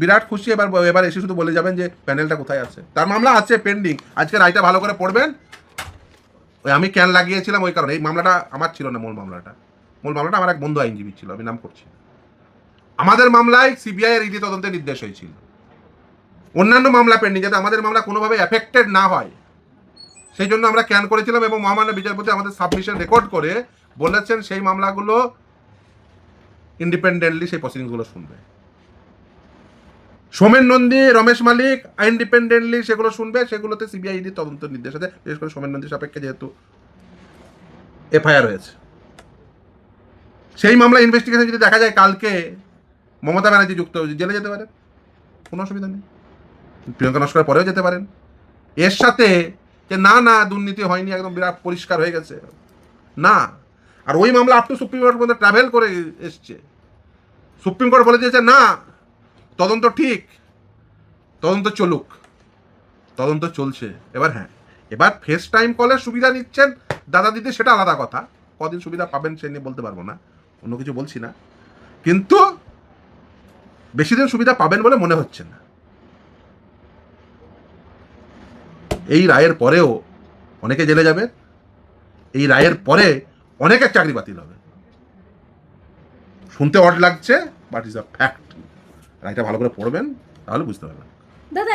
বিরাট খুশি। এবার এসে শুধু বলে যাবেন যে প্যানেলটা কোথায় আছে। তার মামলা আছে পেন্ডিং, আজকে রায়টা ভালো করে পড়বেন। ওই আমি ক্যান লাগিয়েছিলাম ওই কারণে, এই মামলাটা আমার ছিল না। মূল মামলাটা আমার এক বন্ধু আইনজীবী ছিল, আমি নাম করছি। আমাদের মামলায় সিবিআই এর ইডি তদন্তের নির্দেশ হয়েছিল, অন্যান্য মামলা পেন্ডিং, যাতে আমাদের মামলা কোনোভাবে এফেক্টেড না হয় সেই জন্য আমরা ক্যান করেছিলাম। এবং মহামান্য বিচারপতি আমাদের সাবমিশন রেকর্ড করে বলেছেন সেই মামলাগুলো ইন্ডিপেন্ডেন্টলি সেই প্রসিডিংসগুলো শুনবে। সোমেন নন্দী, রমেশ মালিক ইন্ডিপেন্ডেন্টলি সেগুলো শুনবে, সেগুলোতে সিবিআই ইডি তদন্ত নির্দেশ আছে। বিশেষ করে সোমেন নন্দী সাপেক্ষে যেহেতু এফআইআর হয়েছে, সেই মামলা ইনভেস্টিগেশন যদি দেখা যায় কালকে মমতা ব্যানার্জি যুক্ত জেলে যেতে পারে, কোনো অসুবিধা নেই। প্রিয়ঙ্কা নস্করের পরেও যেতে পারেন। এর সাথে যে না না দুর্নীতি হয়নি, একদম বিরাট পরিষ্কার হয়ে গেছে, না। আর ওই মামলা আপ টু সুপ্রিম কোর্ট পর্যন্ত ট্রাভেল করে এসছে। সুপ্রিম কোর্ট বলে দিয়েছে না, তদন্ত ঠিক, তদন্ত চলুক, তদন্ত চলছে। এবার হ্যাঁ, এবার ফেস টাইম কলের সুবিধা নিচ্ছেন দাদা দিদি, সেটা আলাদা কথা। কদিন সুবিধা পাবেন সে নিয়ে বলতে পারবো না, অন্য কিছু বলছি না, কিন্তু বেশি দিন সুবিধা পাবেন বলে মনে হচ্ছে না। এই রায়ের পরেও অনেকে জেলে যাবে, এই রায়ের পরে অনেকের চাকরি বাতিল হবে। শুনতে অড লাগছে, বাট ইজ আ ফ্যাক্ট। রায়টা ভালো করে পড়বেন, তাহলে বুঝতে পারবেন। দাদা